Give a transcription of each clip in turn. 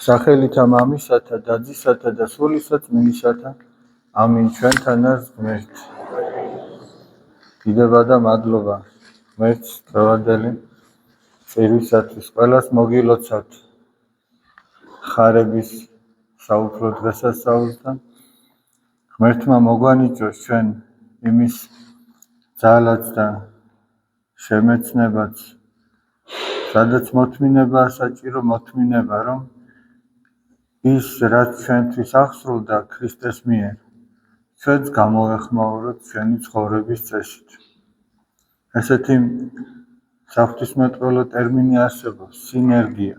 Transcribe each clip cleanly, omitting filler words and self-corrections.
სახელითა მამისათა, დადისათა და სულისა წმინდისათა. ამინ. ჩვენთან არის ღმერთი. დიდება და მადლობა ღმერთს დღევანდელი წირვისათვის. ყველას მოგილოცავთ ხარების საუფრო დღესასწაულთან. ღმერთმა მოგვანიჭოს ჩვენ იმის ძალაც და შემეცნებაც, სადაც მოთმინებაა საჭირო მოთმინება, რომ ის რაც ჩვენთვის აღსრულდა ქრისტეს მიერ, ჩვენც გამოვეხმაუროთ ჩვენი ცხოვრების წესით. ესეთი საღვთისმეტყველო ტერმინი არსებობს, სინერგია.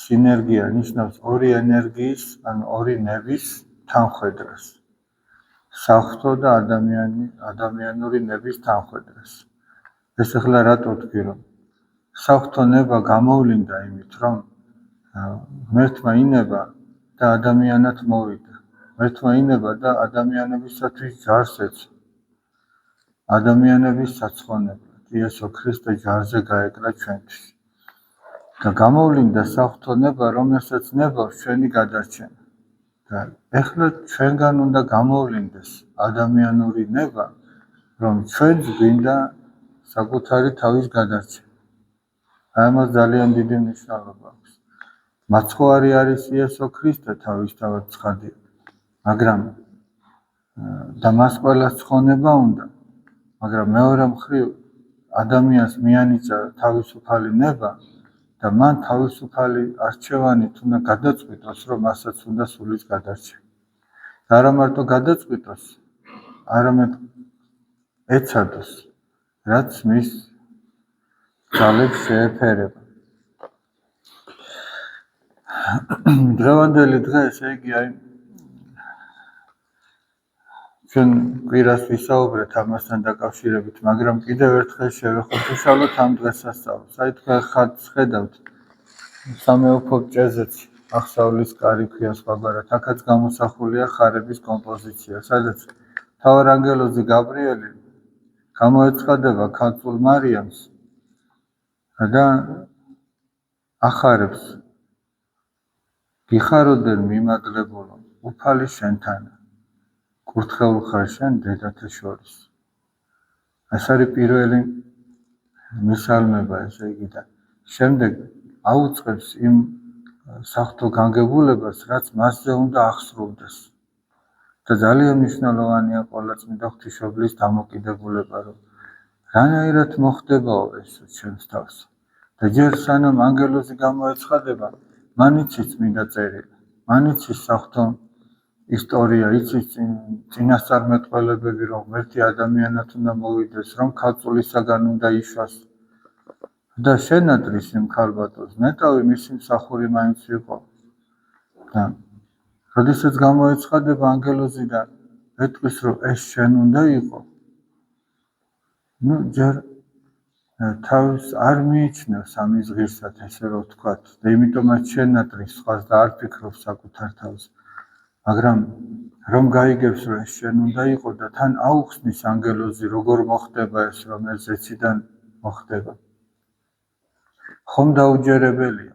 სინერგია ნიშნავს ორი ენერგიის, ანუ ორი ნების თანხვედრას. საღვთო და ადამიანური ნების თანხვედრას. ეს ახლა რატო ვთქვი, რომ საღვთო ნება გამოვლინდა იმით, რომ ღმერთმა ინება და ადამიანად მოვიდა. ღმერთმა ინება და ადამიანებისათვის ჯარს ეცა. ადამიანების საცხონებლად იესო ქრისტე ჯარზე გაეკრა ჩვენთვის. და გამოვლინდა საღვთო ნება, რომელსაც ნებავს ჩვენი გადარჩენა. და ეხლა ჩვენგან უნდა გამოვლინდეს ადამიანური ნება, რომ ჩვენც გვინდა საკუთარი თავის გადარჩენა. ამას ძალიან დიდი მნიშვნელობა აქვს. მაცხოვარი არის იესო ქრისტე თავისთავად ცხადია, მაგრამ და მას ყველას ცხონება უნდა, მაგრამ მეორე მხრივ ადამიანს მიანიჭა თავისუფალი ნება და მან თავისუფალი არჩევანით უნდა გადაწყვიტოს, რომ მასაც უნდა სულის გადარჩენა. და არა მარტო გადაწყვიტოს, არამედ ეცადოს, რაც მის ძალებს შეეფერება. დღევანდელი დღე, ესე იგი, ჩვენ კვირას ვისაუბრეთ ამასთან დაკავშირებით, მაგრამ კიდევ ერთხელ შევეხოთუშალოთ ამ დღესასწაულს. თქვენ ხატს ხედავთ, სამეუფო ჭეზეც აღსავლის კარი ქვია სხვაგვარად. აქაც გამოსახულია ხარების კომპოზიცია, სადაც მთავარანგელოზი გაბრიელი გამოეცხადება ქალწულ მარიამს და ახარებს, გიხაროდენ მიმადლებულო, უფალი შენთანა, კურთხეულ ხარ შენ დედათა შორის. ეს არის პირველი მისალმება, ესე იგი, და შემდეგ აუწყებს იმ საღვთო განგებულებას, რაც მასზე უნდა აღსრულდეს. და ძალიან მნიშვნელოვანია ყველა წმინდა ღვთისმშობლის დამოკიდებულება, რომ რანაირად მოხდებაო ეს ჩვენს თავს. და ჯერ სანამ ანგელოზი გამოეცხადება, მან იცის წმინდა წერილი, მან იცის საღვთო ისტორია, იცის წინასწარმეტყველებები, რომ ღმერთი ადამიანად უნდა მოვიდეს, რომ ქალწულისაგან უნდა იშვას. და შენატრის იმ ქალბატონს, ნეტავი მისი მსახური მაინც იყო. და როდესაც გამოეცხადება ანგელოზი და ეტყვის, რომ ეს შენ უნდა იყო, ჯერ თავს არ მიიჩნევს ამის ღირსად, ესე რომ ვთქვათ, და იმიტომაც შენატრის სხვას და არ ფიქრობს საკუთარ თავს. მაგრამ რომ გაიგებს, რომ ეს შენ უნდა იყო და თან აუხსნის ანგელოზი, როგორ მოხდება ეს, რომ ეს ზეციდან მოხდება. ხომ დაუჯერებელია,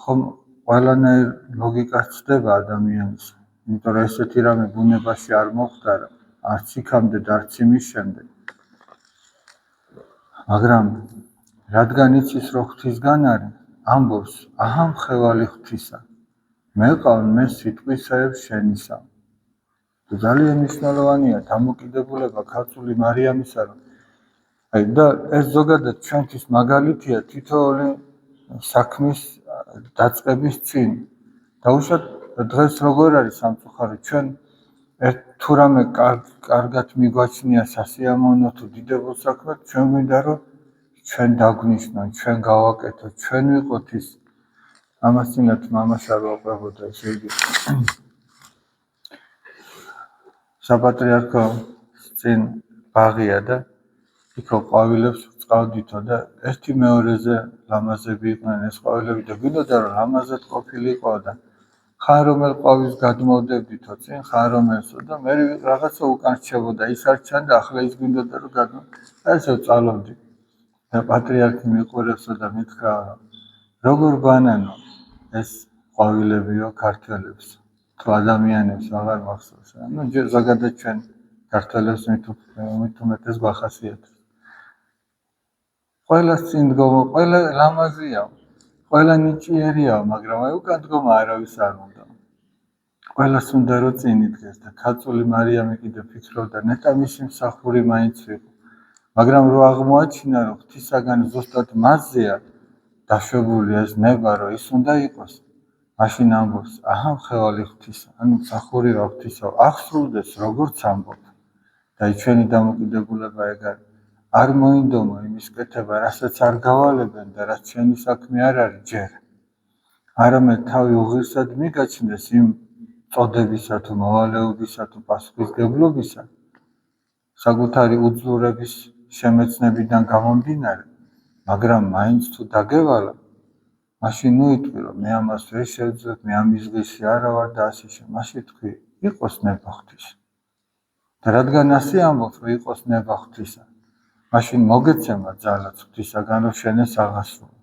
ხომ ყველანაირ ლოგიკას ცდება ადამიანის, იმიტომ რომ ესეთი რამე ბუნებაში არ მოხდარა, არც იქამდე და არც იმის შემდეგ. მაგრამ რადგან იცის, რომ ღვთისგან არის, ამბობს, აჰა მხევალი ღვთისა, მეყავ მე სიტყვისეებს შენისა. ძალიან მნიშვნელოვანია დამოკიდებულება ქალწული მარიამისა, რომ და ეს ზოგადად ჩვენთვის მაგალითია თითოეული საქმის დაწყების წინ. დაუშვათ დღეს როგორ არის სამწუხაროდ, ჩვენ თუ რამე კარგად მიგვაჩნია სასიამოვნო თუ დიდებულ საქმეს, ჩვენ გვინდა, რომ ჩვენ დაგვნიშნონ, ჩვენ გავაკეთოთ, ჩვენ ვიყოთ ის. ამას წინათ მამას არ ვაყვებოდა, ესე იგი საპატრიარქო წინ ბაღია და იქო ყვავილებს ვწყავდითო და ერთი მეორეზე ლამაზები იყვნენ ეს ყვავილები და გვინდოდა, რომ ლამაზად ყოფილიყო და ხან რომელ ყვავილს გადმოვდებდითო წინ, ხან რომელსო და მე რაღაცა უკან რჩებოდა, ის არ ჩანდა, ახლა ის გვინდოდა, რომ ესე ვწალობდი. და პატრიარქი მიყურებსო და მითხრა, რომ როგორ ბანანო ეს ყვავილებიო ქართველებს თუ ადამიანებს აღარ მახსოვს ანუ ზოგადად ჩვენ ქართველებს მით უმეტეს გვახასიათებს ყველა წინ დგომა ყველა ლამაზია ყველა ნიჭიერია მაგრამ აი უკან დგომა არავის არ უნდა ყველას უნდა რომ წინ იდგეს და ქალწული მარიამი კიდე ფიქრობდა ნეტა მისი მსახური მაინც იყო მაგრამ რო აღმოაჩინა რომ ღვთისაგან ზუსტად მასზეა დაშვებული ეს ნება რომ ის უნდა იყოს მაშინ ამბობს აჰა მხევალი ღვთისა ანუ მსახური ღვთისა აღსრულდეს როგორც ამბობ და ჩვენი დამოკიდებულება ეგ არის არ მოინდომა იმის კეთება რასაც არ გავალებენ და რაც ჩვენი საქმე არ არის ჯერ არამედ თავი უღირსად მიგაჩნდეს იმ წოდებისა თუ მოვალეობისა თუ პასუხისგებლობისა საკუთარი უძლურების შემეცნებიდან გამომდინარე მაგრამ მაინც თუ დაგევალა მაშინ ნუ იტყვი რომ მე ამას ვერ შევძლებ მე ამის ღირსი არა ვარ და ასე მაშინ თქვი იყოს ნება ღვთის და რადგან ასე ამბობ რომ იყოს ნება ღვთისა მაშინ მოგეცემა ძალაც ღვთისაგან რომ შენეს აღასრულო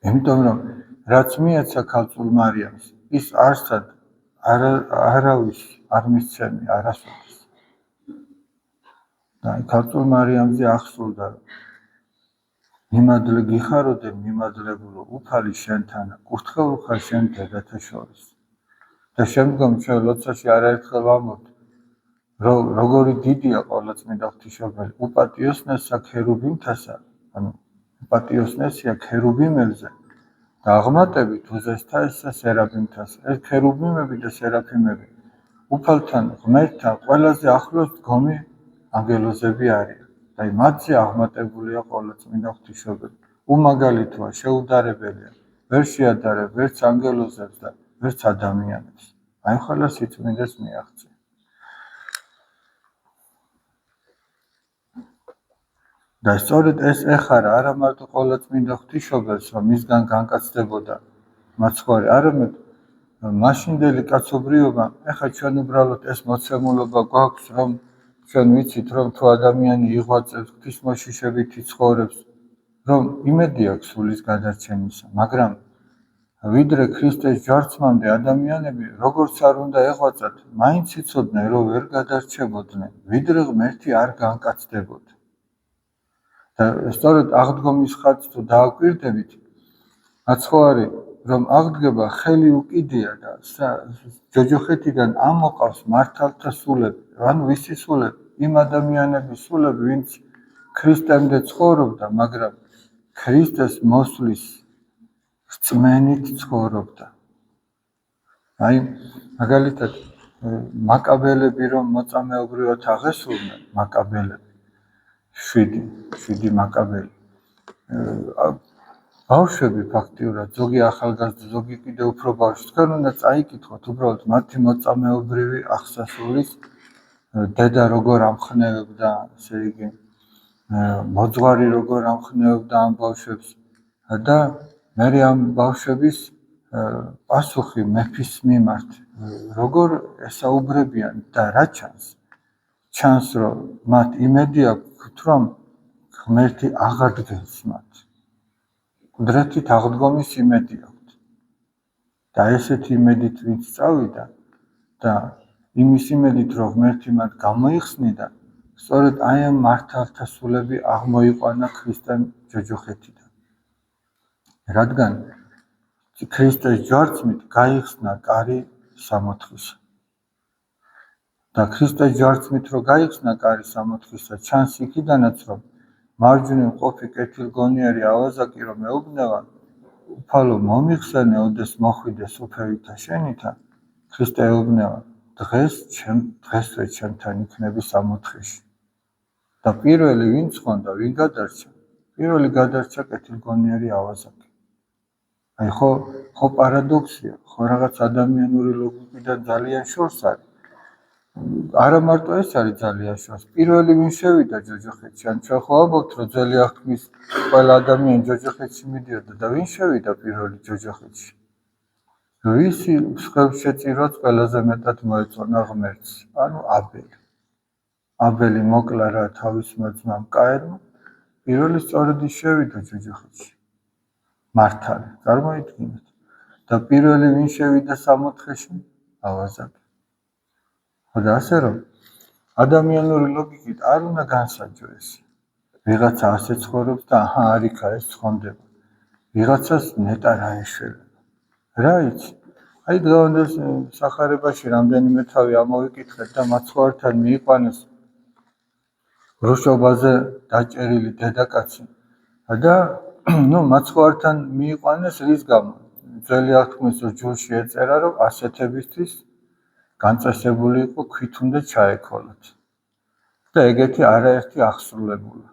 იმიტომ რომ რაც მიეცა ქალწულ მარიამს ის არსად არავის არ მისცემი არასოდეს და ქალწულ მარიამზე აღსრულდა მიმადლე გიხაროდე მიმადლებულო უფალი შენთან კურთხეულ ხარ შენ დედათა შორის და შემდგომ ჩვენ ლოცვაში არაერთხელ ვამბობთ რომ როგორი დიდია ყოვლადწმიდა ღვთისმშობელი უპატიოსნესა ქერუბიმთასა ანუ უპატიოსნესია ქერუბიმებზე და აღმატებით უზესთა ესა სერაფიმთასა ეს ქერუბიმები და სერაფიმები უფალთან ღმერთთან ყველაზე ახლოს დგომი ანგელოზები არიან და მათზე აღმატებულია ყოვლადწმიდა ღვთისმშობელი უმაგალითოა შეუდარებელია ვერ შეადარებ ვერც ანგელოზებს და ვერც ადამიანებს აი ხოლო სიწმინდეს მიაღწია და სწორედ ეს ეხარა არა მარტო ყოვლადწმიდა ღვთისმშობელს რომ მისგან განკაცდებოდა მაცხვარი არამედ მაშინდელი კაცობრიობა ეხა ჩვენ უბრალოდ ეს მოცემულობა გვაქვს რომ ჩვენ ვიცით რომ თუ ადამიანი იღვაწებს ღვთისმოშიშებით იცხოვრებს რომ იმედი აქვს სულის გადარჩენისა მაგრამ ვიდრე ქრისტეს ჯვარცმამდე ადამიანები როგორც არ უნდა ეღვაწათ მაინც იცოდნენ რომ ვერ გადარჩებოდნენ ვიდრე ღმერთი არ განკაცდებოდა და სწორედ აღდგომის ხატს თუ დააკვირდებით აცხოვარი რომ აღდგება ხელი უკიდია და ჯოჯოხეთიდან ამოყავს მართალთა სულები ანუ ვისი სულები იმ ადამიანების სულები ვინც ქრისტემდე ცხოვრობდა მაგრამ ქრისტეს მოსვლის რწმენით ცხოვრობდა აი მაგალითად მაკაბელები რომ მოწამეობრივად აღესრულნენ მაკაბელები 7 მაკაბელი ბავშვები ფაქტიურად ზოგი ახალგაზრდა ზოგი კიდე უფრო ბავშვი თქვენ უნდა წაიკითხოთ უბრალოდ მათი მოწამეობრივი აღსასრულის დედა როგორ ამხნევებდა ესე იგი მოძღვარი როგორ ამხნევებდა ამ ბავშვებს და მე ამ ბავშვების პასუხი მეფის მიმართ როგორ ესაუბრებიან და რა ჩანს რომ მათ იმედი აქვთ რომ ღმერთი აღადგენს მათ კუდრეთით აღდგომის იმედი აქვთ და ესეთი იმედით ვინც წავიდა და იმის იმედით რომ ღმერთი მათ გამოიხსნიდა სწორედ აი ამ მართალთა სულები აღმოიყვანა ქრისტემ ჯოჯოხეთიდან რადგან ქრისტეს ჯვარცმით გაიხსნა კარი სამოთხისა და ქრისტეს ჯვარცმით რო გაიხსნა კარი სამოთხისა ჩანს იქიდანაც რომ მარჯვნივ მყოფი კეთილგონიერი ავაზაკი რომ ეუბნება უფალო მომიხსენე ოდეს მოხვიდეს უფევითა შენითა ქრისტე ეუბნება დღესვე ჩემთან იქნები სამოთხეში და პირველი ვინ ცხონდა ვინ გადარჩა პირველი გადარჩა კეთილგონიერი ავაზაკი აი ხო პარადოქსია ხო რაღაც ადამიანური ლოგიკიდან ძალიან შორს არის არა მარტო ეს არის ძალიან შორს პირველი ვინ შევიდა ჯოჯოხეთში ან ჩვენ ხო ამბობთ რომ ძველი აღთქმის ყველა ადამიანი ჯოჯოხეთში მიდიოდა და ვინ შევიდა პირველი ჯოჯოხეთში ვისი ხელშეწირვაც ყველაზე მეტად მოეწონა ღმერთს ანუ აბელი მოკლა რა თავისმა ძმამ კაინმა პირველი სწორედ ის შევიდა ჯოჯოხეთში მართალი წარმოიდგინეთ და პირველი ვინ შევიდა 64-ში? ავაზაკი. ხო და ასე რომ ადამიანური ლოგიკით არ უნდა განსაჯო ეს. ვიღაცა ასე ცხოვრობს და აჰა არიქა ეს ცხონდება. ვიღაცას ნეტა რა ეშველება. რა იცი? აი დღევანდელ სახარებაში რამდენიმე თავი ამოვიკითხეთ და მაცხოვართან მიიყვანეს რუშობაზე დაჭერილი დედაკაცი და მაცხოვართან მიიყვანეს რის გამო? ძველი აღთქმის ჯულში ეწერა რომ ასეთებისთვის განწესებული იყო ქვით უნდა ჩაექოლოთ და ეგეთი არაერთი აღსრულებულა.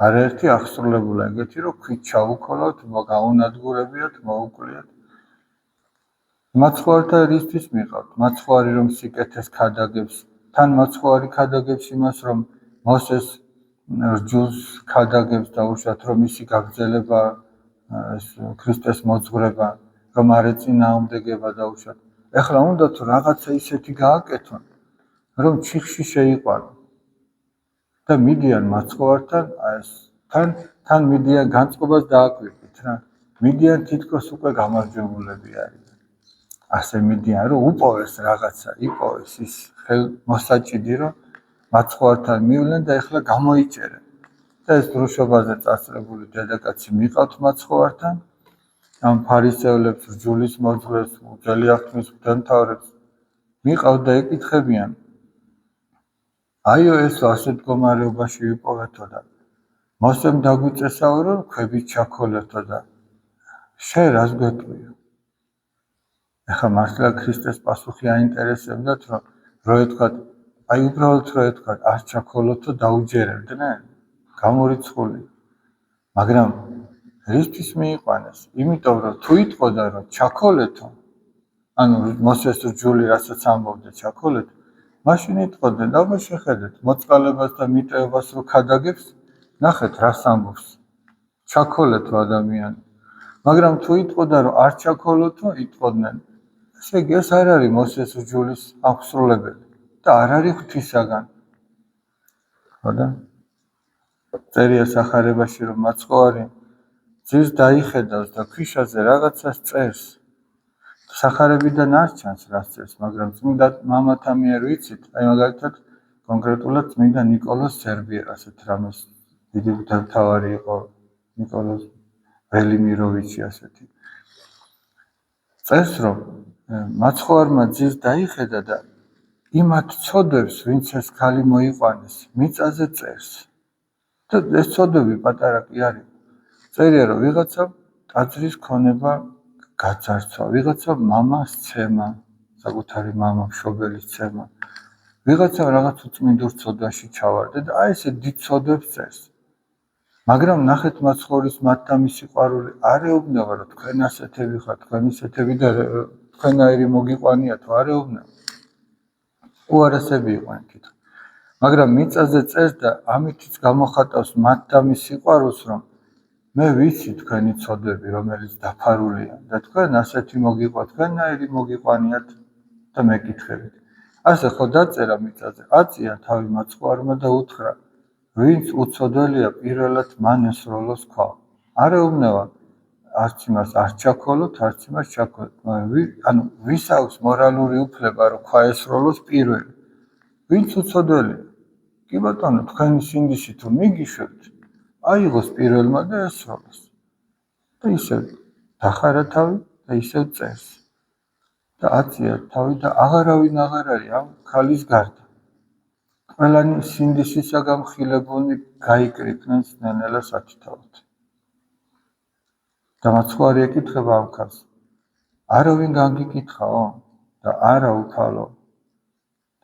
არაერთი აღსრულებულა ეგეთი რომ ქვით ჩაუქოლოთ, გაუნადგურებიათ, მოუკვლიათ. მაცხოვართა რისთვის მიყავთ? მაცხოვარი რომ სიკეთეს ქადაგებს, თან მაცხოვარი ქადაგებს იმას რომ მოსეს რჯულს ქადაგებს და უშუალოდ რომ მისი გაგრძელება ქრისტეს მოძღვრება, რომ არ ეწინააღმდეგება და უშუალოდ. ეხლა უნდა თუ რაღაცა ისეთი გააკეთონ, რომ ჩიხში შეიყვანო. და მიდიან მაცხოვართან, თან მიდიან განწყობას დააკვირდით რა. მიდიან თითქოს უკვე გამარჯვებულები არიან. ასე მიდიან რომ უპოვეს რაღაცა, იპოვეს ის მოსაჭიდი რომ მაცხოვართან მივლენ და ეხლა გამოიჭერენ. და ეს რუშობაზე წასწრებული დედაკაცი მიყავთ მაცხოვართან, ამ ფარისევლებს, რჯულის მოძღვრებს, ძველი აღთქმის მდელმთავრებს მიყავთ და ეკითხებიან აიო ეს ასე მდგომარეობაში ვიპოვეთო და მოსემ დაგვიწესაო რომ ქვებით ჩაქოლეთო და შენ რას გვეტყვიო? ეხლა მართლა ქრისტეს პასუხი აინტერესებდათ რომ რო ეთქვათ აი უბრალოდ რო ეთქვათ არ ჩაქოლოთო დაუჯერებდნენ გამორიცხული მაგრამ რისთვის მიიყვანეს? იმიტომ რომ თუ იტყოდა რომ ჩაქოლეთო ანუ მოსეს რჯული რასაც ამბობდა ჩაქოლეთო მაშინ იტყოდნენ და შეხედეთ მოწყალებას და მიტევებას რო ქადაგებს ნახეთ რას ამბობს ჩაქოლეთო ადამიანი მაგრამ თუ იტყოდა რომ არ ჩაქოლოთო იტყოდნენ ესე იგი ეს არ არის მოსეს რჯულის აღსრულებელი და არ არის ღვთისაგან ხო და წერია სახარებაში რომ მაცხოვარი ძირს დაიხედავს და ქვიშაზე რაღაცას წერს სახარებიდან არ ჩანს რას წერს მაგრამ წმინდა მამათა მიერ ვიცით აი მაგალითად კონკრეტულად წმინდა ნიკოლოზ სერბიერ ასეთ რამეს დიდი მთავარი იყო ნიკოლოზ ველიმიროვიჩი ასეთი წერს რომ მაცხოვარმა ძირს დაიხედა და იმათ ცოდვებს ვინც ეს ქალი მოიყვანეს მიწაზე წერს და ეს ცოდვები პატარა კი არის წერია რომ ვიღაცა ტაძრის ქონება გაძარცვა ვიღაცა მამას ცემა საკუთარი მამა მშობელის ცემა ვიღაცა რაღაც უწმინდურ ცოდვაში ჩავარდა და აი ესე დიდ ცოდვებს წერს მაგრამ ნახეთ მაცხოვრის მათთამის სიყვარული არ ეუბნება რომ თქვენ ასეთები ხართ თქვენ ისეთები და თქვენაირი მოგიყვანია თუ არ ეუბნება უარესები იყვნენ კითხვა მაგრამ მიწაზე წერს და ამითიც გამოხატავს მათთამის სიყვარულს რომ მე ვიცი თქვენი ცოდვები რომელიც დაფარულია და თქვენ ასეთი მოგიყვანთ თქვენაირი მოგიყვანიათ და მეკითხებით ასე ხო დაწერა მიწაზე აწია თავი მაცხოვარმა და უთხრა ვინც უცოდველია პირველად მან ესროლოს ქვა არ ეუბნება არც იმას არ ჩაქოლოთ არც იმას ჩაქოლოთ ანუ ვის აქვს მორალური უფლება რომ ქვა ესროლოს პირველი ვინც უცოდველია კი ბატონო თქვენი სინდისი თუ მიგიშვებთ აიღოს პირველმა და ესროლოს და ისევ დახარა თავი და ისევ წერს და აწია თავი და აღარავინ აღარ არის ამ ქალის გარდა ყველანი სინდისისაგან ხილებულნი გაიკრიფნენ ნენელა სათითაოდ და მაცხოვარი ეკითხება ამ ქალს არავინ განგიკითხაო და არა უფალო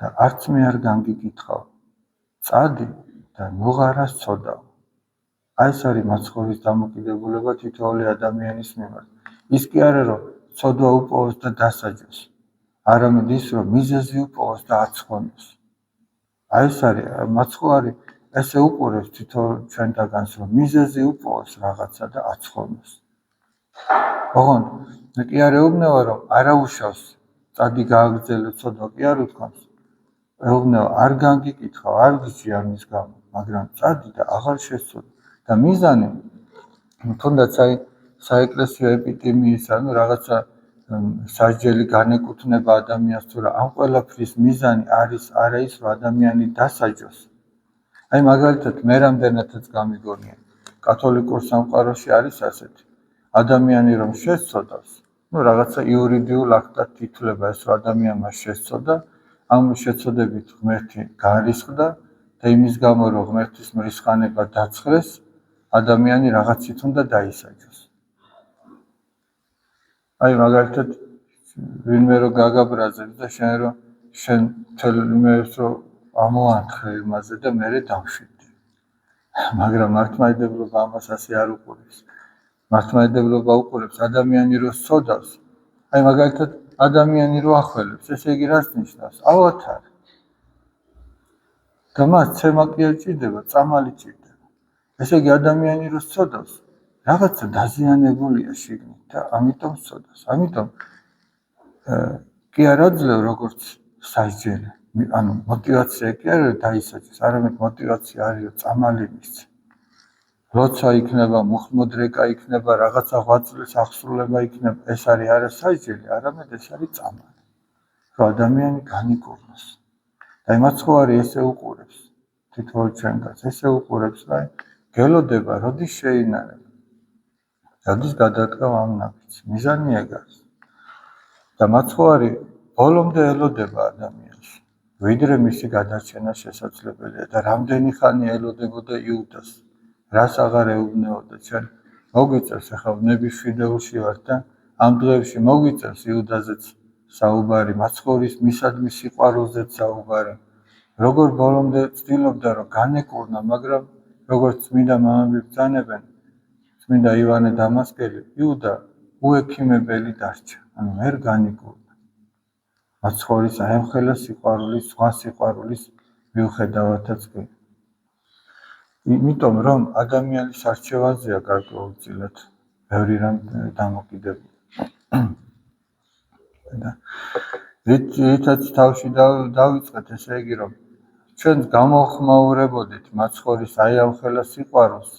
და არც მე არ განგიკითხავ წადი და ნუღარას ცოდავ აი ეს არის მაცხოვრის დამოკიდებულება თითოეული ადამიანის მიმართ ის კი არა რომ ცოდვა უპოვოს და დასაჯოს არამედ ის რომ მიზეზი უპოვოს და აცხონოს აი ეს არის მაცხოვარი ესე უყურებს თითოეულ ჩვენთაგანს რომ მიზეზი უპოვოს რაღაცა და აცხონოს ოღონდ კი არ ეუბნება რომ არაუშავს წადი გააგრძელო ცოდვა კი არ უთქვამს ეუბნება არ განგიკითხავ არ ვიცი ამის გამო მაგრამ წადი და აღარ შეცოდო და მიზანი თუნდაც აი საეკლესიო ეპიდემიის ანუ რაღაცა სასჯელი განეკუთვნება ადამიანს თუ რა ამ ყველაფრის მიზანი არის არა ის რომ ადამიანი დასაჯოს. აი მაგალითად მე რამდენადაც გამიგონია კათოლიკურ სამყაროში არის ასეთი ადამიანი რომ შეცოდავს რაღაცა იურიდიულ აქტად ითვლება ეს რომ ადამიანმა შეცოდა ამ შეცოდებით ღმერთი გარისხდა და იმის გამო რომ ღმერთის მრისხანება დაცხრეს ადამიანი რაღაცით უნდა დაისაჯოს. აი მაგალითად ვინმე რომ გაგაბრაზებს და შენ მთელ იმას რომ ამოანთხრე იმაზე და მე დამშვიდდი. მაგრამ მართლმადიდებლობა ამას ასე არ უყურებს. მართლმადიდებლობა უყურებს ადამიანი რომ სცოდავს. აი მაგალითად ადამიანი რომ ახველებს, ესე იგი რას ნიშნავს? ალბათ არ. და მას ცემა კი არ ჭირდება, წამალი ჭირდება. ესე იგი ადამიანი რომ სცოდავს, რაღაცა დაზიანებულია შიგნით და ამიტომ სცოდავს. ამიტომ კი არ აძლევ როგორც სასჯელი. ანუ мотивация კი არ არის დაისაჯოს, არამედ мотивация არის რომ წამალი მისცე. როცა იქნება მუხმოდრეკა იქნება რაღაცა ღვაწლის აღსრულება იქნება, ეს არის არა სასჯელი, არამედ ეს არის წამალი. რომ ადამიანი განიკურნოს. და მაცხოვარი ესე უყურებს თითოეულ ჩვენგანს, ესე უყურებს, რომ გელოდება, როდის შეინარება. როდის გადადგა ამ ნაბიჯს. მიზანი ეგ არის. და მაცხოვარი ბოლომდე ელოდება ადამიანს, ვიდრე მისი გადარჩენა შესაძლებელია და რამდენი ხანი ელოდებოდა იუდას. რას აღარ ეუბნეოდა ჩვენ მოგვიწევს ახლა ნების შვიდეულში ვართ და ამ დღეებში მოგვიწევს იუდაზეც საუბარი, მაცხოვრის მისადმი სიყვარულზეც საუბარი. როგორ ბოლომდე ცდილობდა რომ განეკურნა, მაგრამ როგორც წმინდა მამები ბრძანებენ, წმინდა ივანე დამასკელი, იუდა უექიმებელი დარჩა, ანუ ვერ განიკურნა. მაცხოვრის აემხელა სიყვარულის, სხვა სიყვარულის მიუხედავადაც კი. იმიტომ რომ ადამიანის არჩევანზეა გარკვეულწილად ბევრი რამ დამოკიდებული. რითაც თავში დავიწყეთ, ესე იგი რომ ჩვენ გამოხმაურებოდით მაცხოვრის აემხელა სიყვარულს,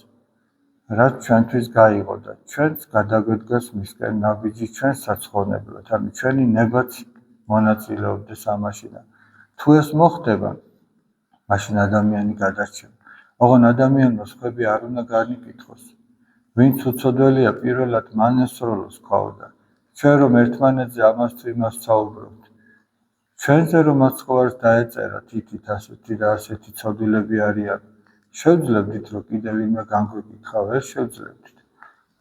რაც ჩვენთვის გაიღო და ჩვენც გადაგვედგას მისკენ ნაბიჯი ჩვენ საცხოვნებლად, ანუ ჩვენი ნებაც მონაწილეობდეს ამაში და თუ ეს მოხდება, მაშინ ადამიანი გადარჩება. ოღონ ადამიანმა სხვები არ უნდა განიკითხოს. ვინც უცოდველია პირველად მან ესროლოს ქაოდა. ჩვენ რომ ერთმანეთზე ამას თუ იმას საუბრობთ. ჩვენზე რომ მაცხოვარს დაეწერა თითით ასეთი და ასეთი ცოდვილები არიან. შევძლებდით რომ კიდევ ვინმე განგვეკითხა, ვერ შევძლებდით.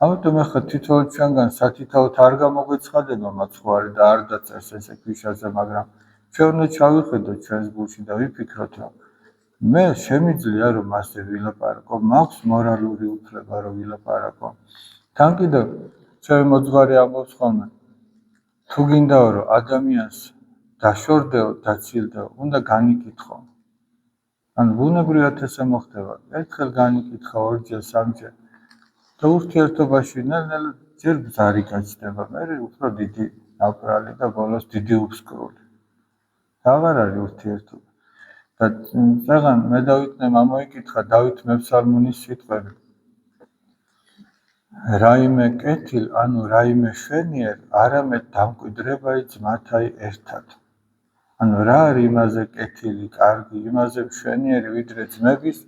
ამიტომ ახლა თითოეულ ჩვენგან სათითაოდ არ გამოგვეცხადება მაცხოვარი და არ დაწერს ესე ქვიშაზე, მაგრამ ჩვენ უნდა ჩავიხედოთ ჩვენს გულში და ვიფიქროთ რომ მე შემიძლია რომ მასზე ვილაპარაკო, მაქვს მორალური უფლება რომ ვილაპარაკო. თან კიდევ ჩვენ მოძღვარი ამბობს ხოლმე, თუ გინდაო რომ ადამიანს დაშორდეო, დაცილდეო, უნდა განიკითხო. ანუ ბუნებრივად ესე მოხდება. ერთხელ განიკითხა, ორჯერ, სამჯერ და ურთიერთობაში ნელ-ნელა ჯერ ბზარი გაჩნდება, მერე უფრო დიდი ნაპრალი და ბოლოს დიდი უფსკრული. აღარ არის ურთიერთობა. და წაღან მე დავითნემ ამოიკითხა დავით მეფსალმუნის სიტყვები. რაიმე კეთილ, ანუ რაიმე შვენიერ, არამედ დამკვიდრებაი ძმათაი ერთად. ანუ რა არის იმაზე კეთილი, კარგი, იმაზე მშვენიერი ვიდრე ძმების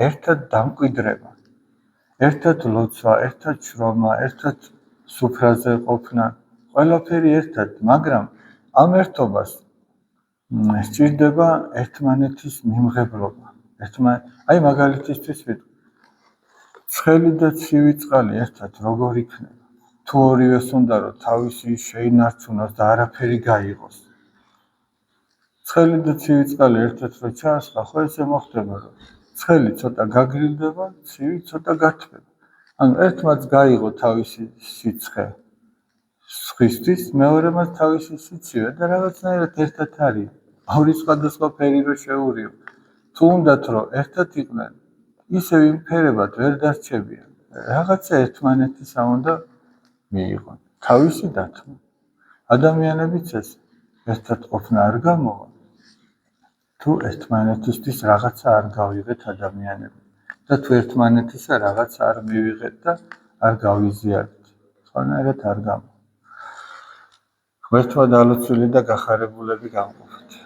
ერთად დამკვიდრება. ერთად ლოცვა, ერთად შრომა, ერთად სუფრაზე ყოფნა, ყველაფერი ერთად, მაგრამ ამ ერთობას სჭირდება ერთმანეთის მიმღებლობა. აი მაგალითისთვის ვიტყვი. ცხელი და ცივი წყალი ერთად როგორ იქნება? თუ ორივეს უნდა რომ თავისი შეინარჩუნოს და არაფერი გაიღოს. ცხელი და ცივი წყალი ერთად რო ჩაასხა, ხო ესე მოხდება რომ ცხელი ცოტა გაგრილდება, ცივი ცოტა გათბება. ანუ ერთმაც გაიღო თავისი სიცხე სხვისთვის, მეორემაც თავისი სიცივე და რაღაცნაირად ერთად არის. ორი სხვადასხვა ფერი რო შეურიო. თუ უნდათ რომ ერთად იყვნენ, ისევ იმ ფერებად ვერ დარჩებიან. რაღაცა ერთმანეთისა უნდა მიიღონ. თავისი დათმო. ადამიანებიც ეს ერთად ყოფნა არ გამოვა. თუ ერთმანეთისთვის რაღაცა არ გავიღეთ ადამიანები და თუ ერთმანეთისა რაღაცა არ მივიღეთ და არ გავიზიარეთ. სხვანაირად არ გამოვა. ღმერთმა დალოცვილი და გახარებულები გამყოფთ.